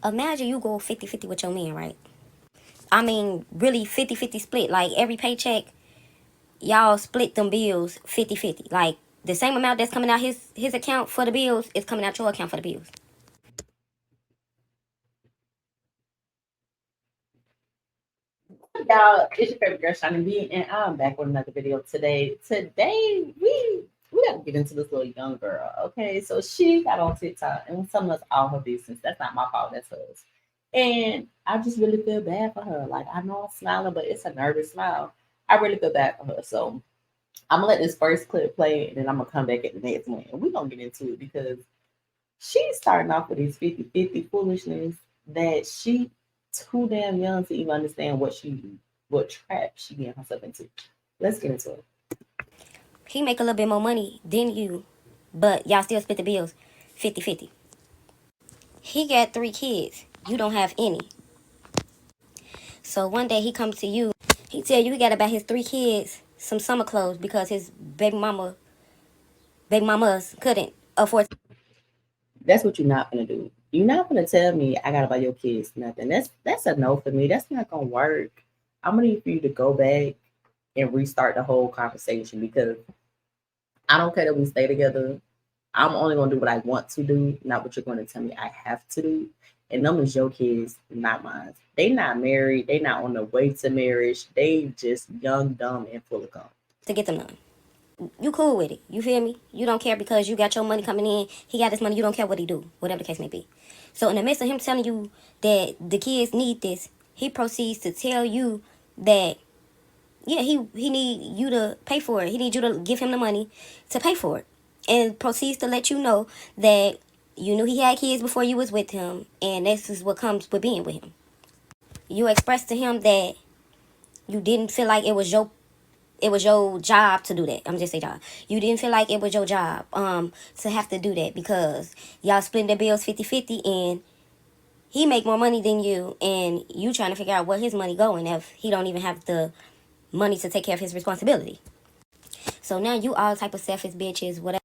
Imagine you go 50-50 with your man, right? I mean, really 50-50 split. Like every paycheck, y'all split them bills 50-50. Like the same amount that's coming out his account for the bills is coming out your account for the bills. Y'all, it's your favorite girl, Chonie B, and I'm back with another video today. Today, we got to get into this little young girl, okay? So she got on TikTok and telling us all her business. That's not my fault, that's hers. And I just really feel bad for her. Like, I know I'm smiling, but it's a nervous smile. I really feel bad for her. So I'm going to let this first clip play, and then I'm going to come back at the next one. And we're going to get into it because she's starting off with these 50-50 foolishness that she too damn young to even understand what trap she getting herself into. Let's get into it. He make a little bit more money than you, but y'all still split the bills 50-50. He got 3 kids. You don't have any. So one day he comes to you. He tell you he got to buy his 3 kids some summer clothes because his baby mamas couldn't afford. That's what you're not gonna do. You're not gonna tell me I gotta buy your kids nothing. That's a no for me. That's not gonna work. I'm gonna need for you to go back and restart the whole conversation because I don't care that we stay together. I'm only gonna do what I want to do, not what you're gonna tell me I have to do. And them is your kids, not mine. They not married. They not on the way to marriage. They just young, dumb, and full of cum. To get them done. You cool with it. You feel me? You don't care because you got your money coming in. He got his money. You don't care what he do, whatever the case may be. So in the midst of him telling you that the kids need this, he proceeds to tell you that yeah, he need you to pay for it. He need you to give him the money to pay for it, and proceeds to let you know that you knew he had kids before you was with him, and this is what comes with being with him. You expressed to him that you didn't feel like it was your job to do that. I'm just say job. You didn't feel like it was your job to have to do that because y'all splitting the bills 50-50 and he make more money than you and you trying to figure out where his money going if he don't even have the money to take care of his responsibility. So now you all type of selfish bitches, whatever.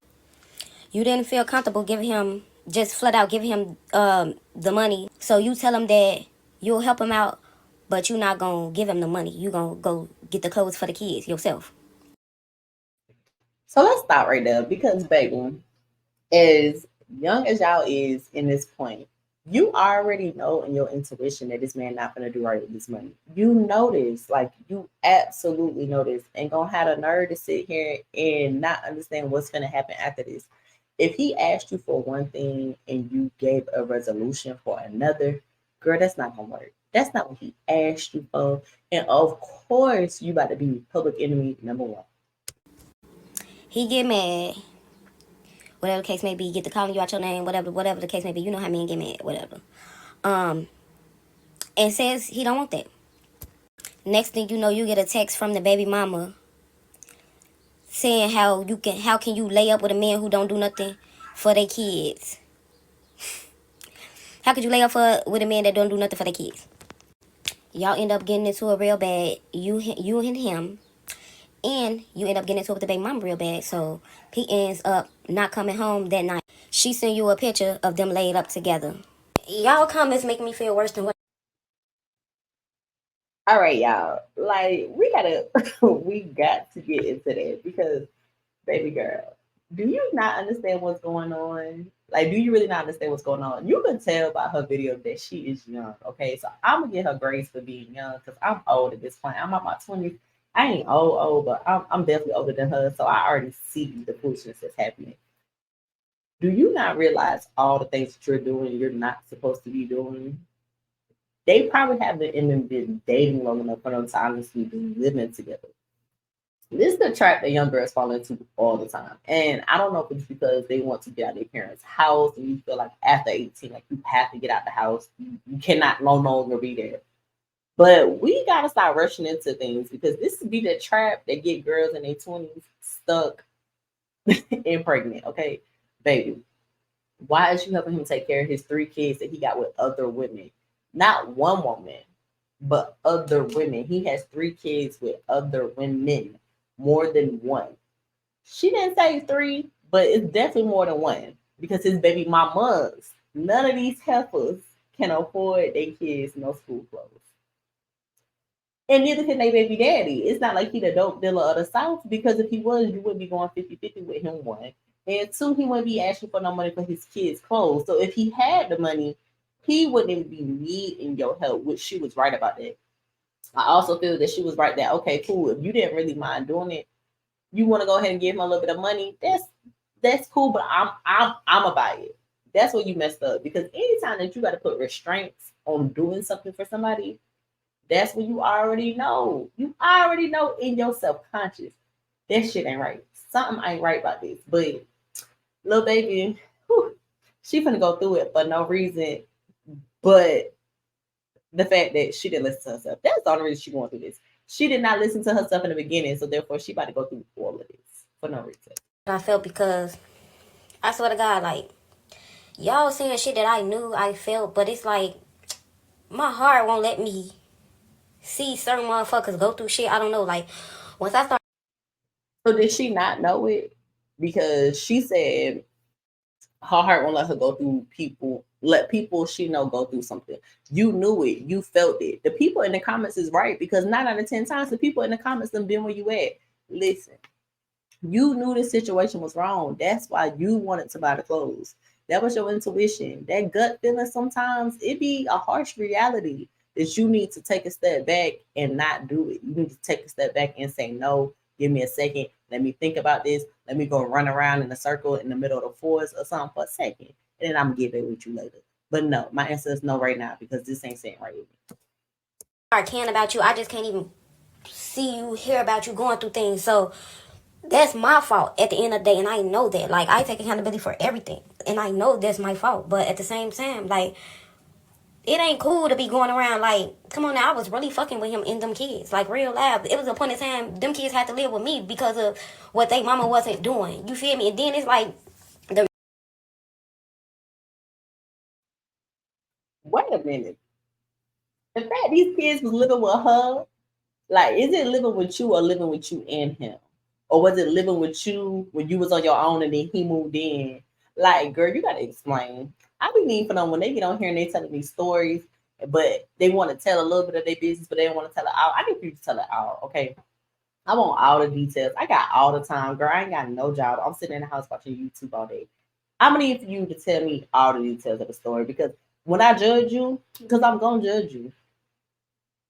You didn't feel comfortable giving him just flat out giving him the money. So you tell him that you'll help him out, but you're not gonna give him the money. You gonna go get the clothes for the kids yourself. So let's stop right there because, baby, as young as y'all is in this point, you already know in your intuition that this man not gonna do right with this money. You know this, like you absolutely know this, and gonna have the nerve to sit here and not understand what's gonna happen after this. If he asked you for one thing and you gave a resolution for another, girl, that's not gonna work. That's not what he asked you for, and of course you about to be public enemy number one. He get mad, whatever the case may be, get to calling you out your name, whatever the case may be. You know how men get mad, whatever. Um, and says he don't want that. Next thing you know, you get a text from the baby mama saying how can you lay up with a man who don't do nothing for their kids? How could you lay up with a man that don't do nothing for their kids? Y'all end up getting into it real bad. You and him, and you end up getting into it with the baby mama real bad. So he ends up not coming home that night. She sent you a picture of them laid up together. Y'all comments make me feel worse than what. All right, y'all. Like we gotta, we got to get into that because, baby girl, do you not understand what's going on? Like, do you really not understand what's going on? You can tell by her video that she is young. Okay, so I'm gonna give her grace for being young because I'm old at this point. I'm in my 20s. I ain't old, but I'm definitely older than her. So I already see the foolishness that's happening. Do you not realize all the things that you're doing you're not supposed to be doing? They probably haven't even been dating long enough for them to honestly be living together. This is the trap that young girls fall into all the time. And I don't know if it's because they want to get out of their parents' house and you feel like after 18, like you have to get out the house. You cannot no longer be there. But we gotta start rushing into things because this would be the trap that get girls in their 20s stuck and pregnant. Okay, baby. Why is you helping him take care of his 3 kids that he got with other women? Not one woman, but other women. He has 3 kids with other women, more than one. She didn't say 3, but it's definitely more than one because his baby mamas, none of these heifers can afford their kids no school clothes. And neither can they baby daddy. It's not like he the dope dealer of the South, because if he was, you wouldn't be going 50-50 with him, one. And two, he wouldn't be asking for no money for his kids' clothes. So if he had the money, he wouldn't be needing your help, which she was right about that. I also feel that she was right that, okay, cool, if you didn't really mind doing it, you want to go ahead and give him a little bit of money, that's cool, but I'm about it. That's where you messed up, because anytime that you got to put restraints on doing something for somebody, that's when you already know. You already know in your subconscious that shit ain't right. Something ain't right about this. But little baby, whew, she finna go through it for no reason but the fact that she didn't listen to herself. That's the only reason she going through this. She did not listen to herself in the beginning, so therefore she about to go through all of this for no reason. I felt because I swear to God, like, y'all saying shit that I knew I felt, but it's like my heart won't let me see certain motherfuckers go through shit. I don't know. Like, once I start. So did she not know it? Because she said her heart won't let her go through let people she know go through something. You knew it, you felt it. The people in the comments is right, because 9 out of 10 times the people in the comments have been where you at. Listen, you knew this situation was wrong. That's why you wanted to buy the clothes. That was your intuition. That gut feeling, sometimes it be a harsh reality that you need to take a step back and not do it. You need to take a step back and say, no, give me a second. Let me think about this. Let me go run around in a circle in the middle of the forest or something for a second. And then I'm going to get it with you later. But no, my answer is no right now, because this ain't saying right with me. I can about you. I just can't even see you, hear about you going through things. So that's my fault at the end of the day, and I know that. Like, I take accountability for everything, and I know that's my fault. But at the same time, like, it ain't cool to be going around like, come on now, I was really fucking with him and them kids, like, real life. It was a point in time them kids had to live with me because of what they mama wasn't doing. You feel me? And then it's like the. Wait a minute. The fact these kids was living with her, like, is it living with you or living with you and him? Or was it living with you when you was on your own and then he moved in? Like, girl, you gotta explain. I be needing for them when they get on here and they telling me stories, but they want to tell a little bit of their business, but they don't want to tell it out. I need you to tell it out, okay? I want all the details. I got all the time, girl. I ain't got no job. I'm sitting in the house watching YouTube all day. I'm gonna need for you to tell me all the details of the story, because when I judge you, because I'm gonna judge you,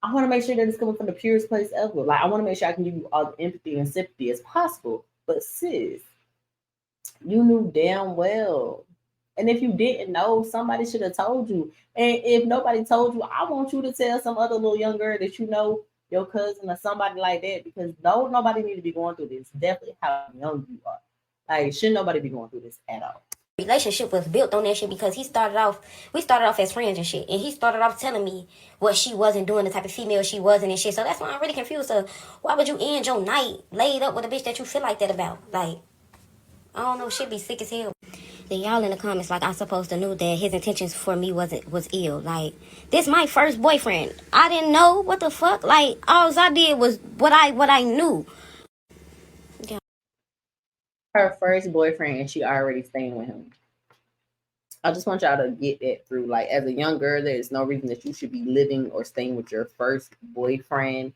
I want to make sure that it's coming from the purest place ever. Like, I want to make sure I can give you all the empathy and sympathy as possible. But sis, you knew damn well. And if you didn't know, somebody should have told you. And if nobody told you, I want you to tell some other little young girl that you know, your cousin or somebody like that, because nobody need to be going through this. Definitely how young you are. Like, shouldn't nobody be going through this at all. Relationship was built on that shit because we started off as friends and shit, and he started off telling me what she wasn't doing, the type of female she wasn't and shit. So that's why I'm really confused. So why would you end your night laid up with a bitch that you feel like that about? Like, I don't know, shit be sick as hell. Then y'all in the comments like I supposed to knew that his intentions for me was ill. Like, this my first boyfriend. I didn't know what the fuck. Like, all I did was what I knew. Yeah. Her first boyfriend, and she already staying with him. I just want y'all to get that through. Like, as a young girl, there's no reason that you should be living or staying with your first boyfriend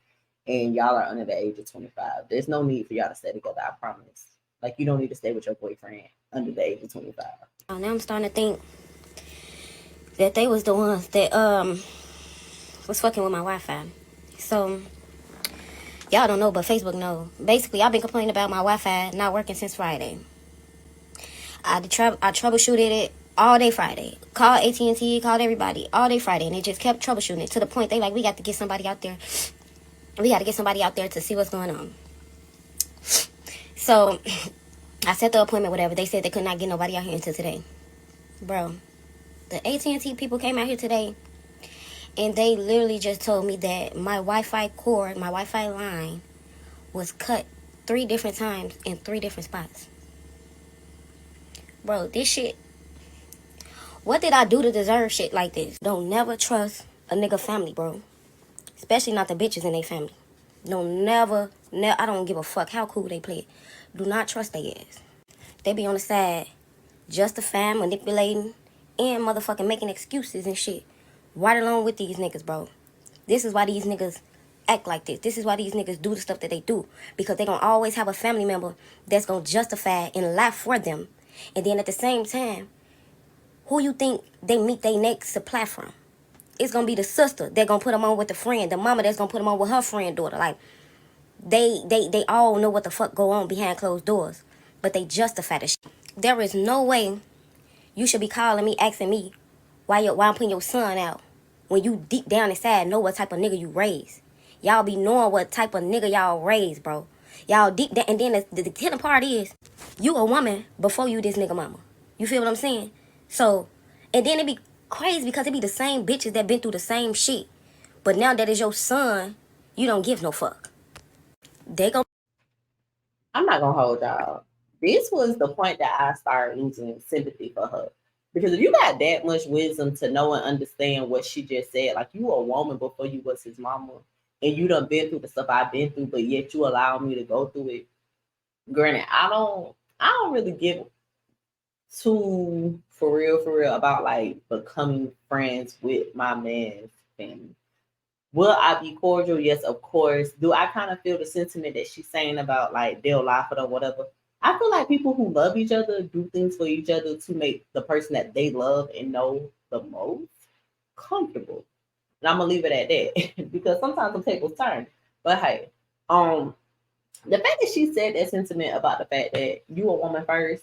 and y'all are under the age of 25. There's no need for y'all to stay together, I promise. Like, you don't need to stay with your boyfriend under the age of 25. Now I'm starting to think that they was the ones that was fucking with my Wi-Fi. So y'all don't know, but Facebook know. Basically, I've been complaining about my Wi-Fi not working since Friday. I troubleshooted it all day Friday. Called AT&T, called everybody all day Friday, and they just kept troubleshooting it to the point they like, we got to get somebody out there. We got to get somebody out there to see what's going on. So I set the appointment, whatever. They said they could not get nobody out here until today. Bro, the AT&T people came out here today, and they literally just told me that my Wi-Fi cord, my Wi-Fi line, was cut 3 different times in 3 different spots. Bro, this shit, what did I do to deserve shit like this? Don't never trust a nigga family, bro. Especially not the bitches in their family. Don't never, I don't give a fuck how cool they play it. Do not trust their ass. They be on the side justifying, manipulating, and motherfucking making excuses and shit right along with these niggas, bro. This is why these niggas act like this. This is why these niggas do the stuff that they do. Because they gonna always have a family member that's gonna justify and lie for them. And then at the same time, who you think they meet their next supply from? It's gonna be the sister that gonna put them on with the friend, the mama that's gonna put them on with her friend daughter. Like they all know what the fuck go on behind closed doors, but they justify the shit. There is no way you should be calling me, asking me why I'm putting your son out when you deep down inside know what type of nigga you raised. Y'all be knowing what type of nigga y'all raised, bro. Y'all deep down, and then the killing part is you a woman before you this nigga mama. You feel what I'm saying? So, and then it be crazy because it be the same bitches that been through the same shit. But now that is your son, you don't give no fuck. They gon' I'm not gonna hold y'all. This was the point that I started losing sympathy for her. Because if you got that much wisdom to know and understand what she just said, like you a woman before you was his mama, and you done been through the stuff I've been through, but yet you allow me to go through it. Granted, I don't really give too for real about like becoming friends with my man's family. Will I be cordial? Yes, of course. Do I kind of feel the sentiment that she's saying about like they'll lie for them, whatever? I feel like people who love each other do things for each other to make the person that they love and know the most comfortable. And I'm gonna leave it at that because sometimes the tables turn. But hey, um, the fact that she said that sentiment about the fact that you a woman first,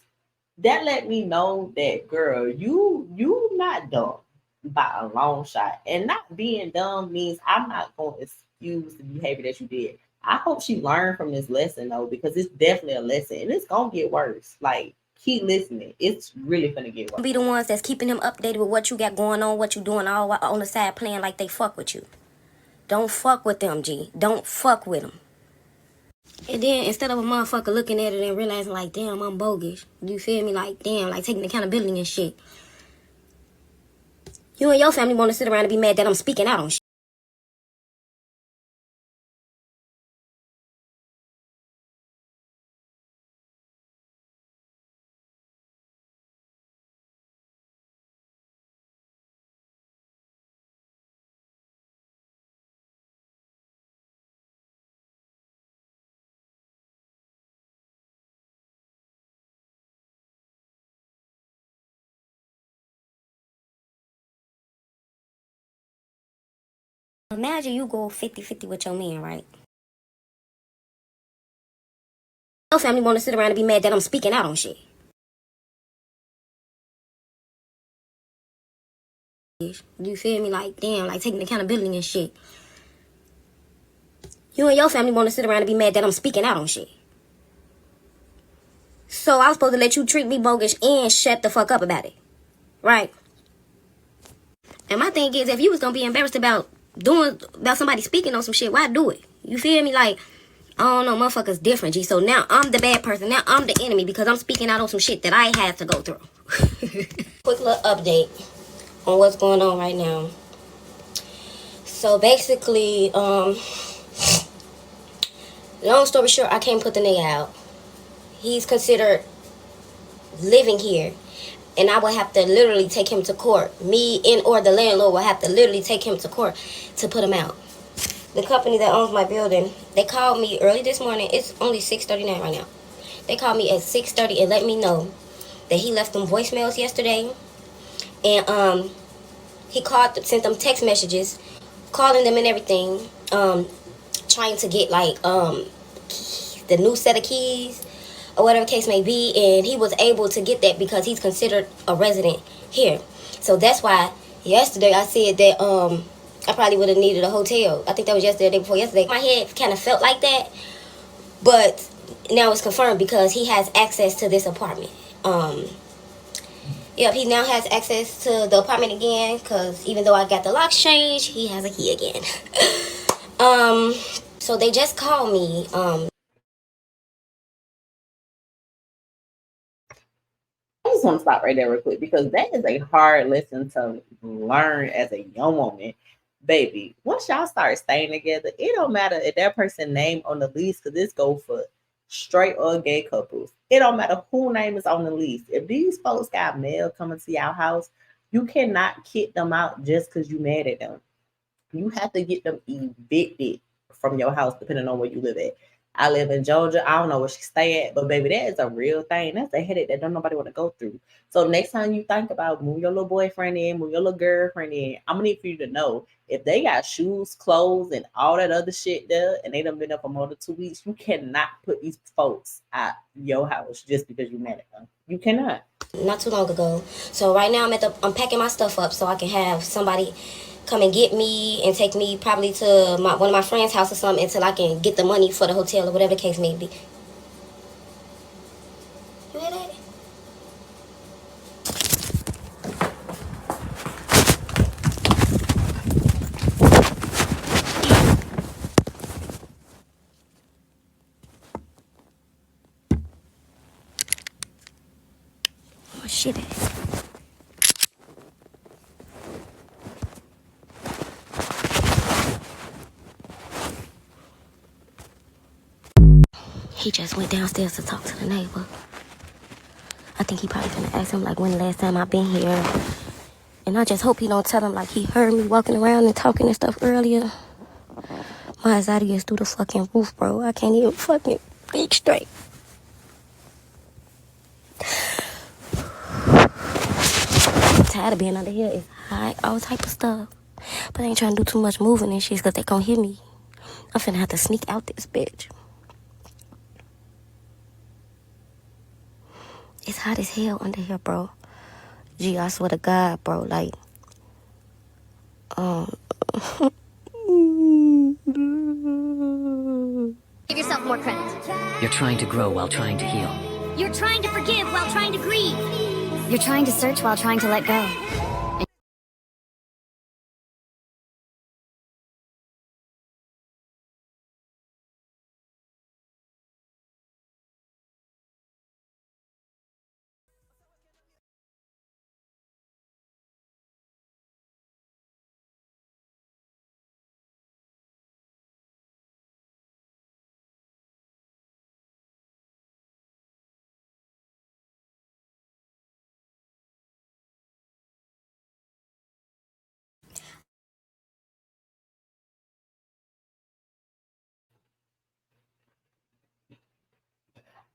that let me know that girl, you not dumb by a long shot. And not being dumb means I'm not gonna excuse the behavior that you did. I hope she learned from this lesson though, because it's definitely a lesson and it's gonna get worse. Like keep listening. It's really gonna get worse. be the ones that's keeping him updated with what you got going on, what you doing, all on the side playing like they fuck with you. Don't fuck with them, G. Don't fuck with them. And then instead of a motherfucker looking at it and realizing like, damn, I'm bogus. You feel me? Like, damn, like taking accountability and shit. You and your family want to sit around and be mad that I'm speaking out on shit. Imagine you go 50-50 with your man, right? Your family want to sit around and be mad that I'm speaking out on shit. You feel me? Like, damn, like taking accountability and shit. You and your family want to sit around and be mad that I'm speaking out on shit. So I was supposed to let you treat me bogus and shut the fuck up about it. Right? And my thing is, if you was gonna be embarrassed about somebody speaking on some shit, why do it? You feel me? Like, I don't know, motherfuckers different, G. So now I'm the bad person. Now I'm the enemy because I'm speaking out on some shit that I had to go through. Quick little update on what's going on right now. So basically, long story short, I can't put the nigga out. He's considered living here. And I would have to literally take him to court. Me and or the landlord would have to literally take him to court to put him out. The company that owns my building, they called me early this morning. It's only 6:39 right now. They called me at 6:30 and let me know that he left them voicemails yesterday. And he called, sent them text messages, calling them and everything, trying to get like the new set of keys or whatever case may be, and he was able to get that because he's considered a resident here. So that's why yesterday I said that I probably would have needed a hotel. I think that was yesterday, the day before yesterday. My head kind of felt like that, but now it's confirmed because he has access to this apartment. Yep, he now has access to the apartment again because even though I got the locks changed, he has a key again. So they just called me. I just want to stop right there real quick because that is a hard lesson to learn as a young woman. Baby, once y'all start staying together, it don't matter if that person name on the lease because this go for straight or gay couples. It don't matter who name is on the lease. If these folks got mail coming to your house, You cannot kick them out just because you mad at them. You have to get them evicted from your house, depending on where you live at. I live in Georgia. I don't know where she stay at, but baby, that is a real thing. That's a headache that don't nobody want to go through. So next time you think about move your little boyfriend in, move your little girlfriend in, I'm gonna need for you to know if they got shoes, clothes, and all that other shit there, and they done been up for more than 2 weeks, you cannot put these folks at your house just because you mad at them. You cannot. Not too long ago. So right now I'm packing my stuff up so I can have somebody come and get me and take me probably to one of my friends' house or something until I can get the money for the hotel or whatever the case may be. You hear that? Oh shit. He just went downstairs to talk to the neighbor. I think he probably gonna ask him like when the last time I been here. And I just hope he don't tell him like he heard me walking around and talking and stuff earlier. My anxiety is through the fucking roof, bro. I can't even fucking think straight. I'm tired of being under here. It's hot, all type of stuff. But I ain't trying to do too much moving and shit because they gonna hear me. I'm finna have to sneak out this bitch. It's hot as hell under here, bro. Gee, I swear to God, bro. Like, Give yourself more credit. You're trying to grow while trying to heal. You're trying to forgive while trying to grieve. You're trying to search while trying to let go.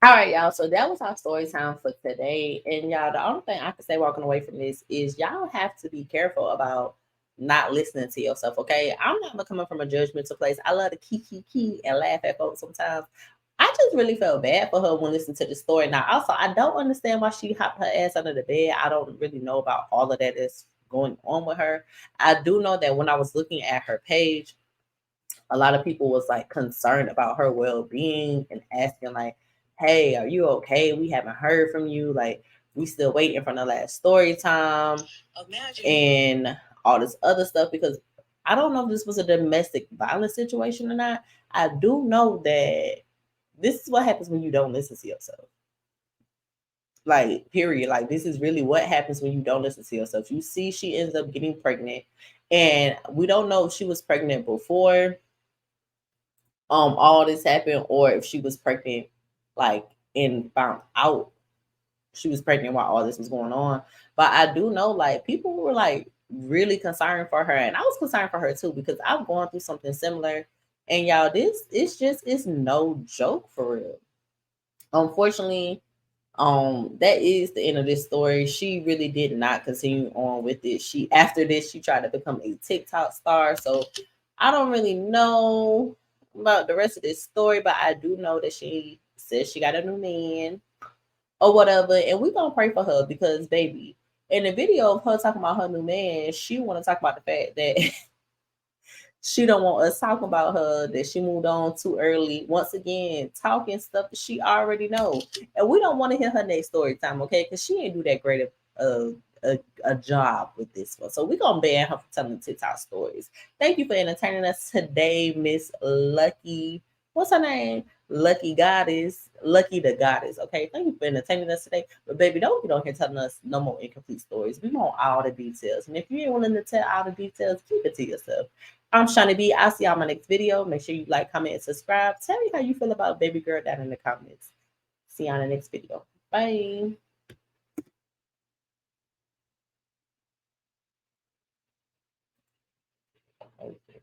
All right, y'all. So that was our story time for today. And y'all, the only thing I can say walking away from this is y'all have to be careful about not listening to yourself. Okay, I'm not coming from a judgmental place. I love to key and laugh at folks sometimes. I just really felt bad for her when listening to the story. Now, also, I don't understand why she hopped her ass under the bed. I don't really know about all of that is going on with her. I do know that when I was looking at her page, a lot of people was like concerned about her well-being and asking like, hey, are you okay? We haven't heard from you. Like, we still waiting for the last story time. Imagine. And all this other stuff, because I don't know if this was a domestic violence situation or not. I do know that this is what happens when you don't listen to yourself. Like, period. Like, this is really what happens when you don't listen to yourself. You see, she ends up getting pregnant, and we don't know if she was pregnant before all this happened or if she was pregnant like and found out she was pregnant while all this was going on. But I do know like people were like really concerned for her, and I was concerned for her too because I'm going through something similar. And y'all, this it's no joke for real. Unfortunately, that is the end of this story. She really did not continue on with it. She after this she tried to become a TikTok star. So I don't really know about the rest of this story, but I do know that she says she got a new man or whatever, and we gonna pray for her because baby, in the video of her talking about her new man, she want to talk about the fact that she don't want us talking about her, that she moved on too early. Once again, talking stuff that she already know. And we don't want to hear her next story time, okay? Because she ain't do that great a job with this one. So we're going to ban her from telling TikTok stories. Thank you for entertaining us today, Miss Lucky. What's her name? Lucky Goddess. Lucky the Goddess, okay? Thank you for entertaining us today. But baby, don't get on here telling us no more incomplete stories. We want all the details. And if you ain't willing to tell all the details, keep it to yourself. I'm Chonie B. I'll see y'all in my next video. Make sure you like, comment, and subscribe. Tell me how you feel about baby girl down in the comments. See y'all in the next video. Bye. Okay.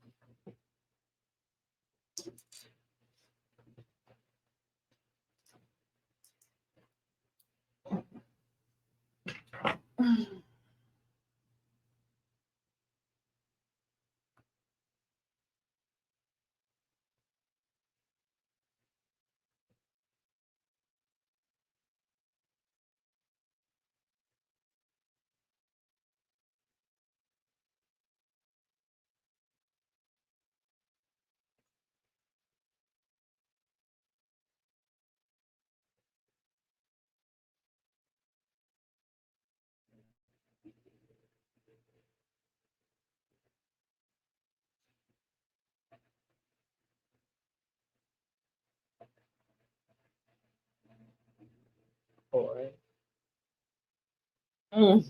Boy. Mm.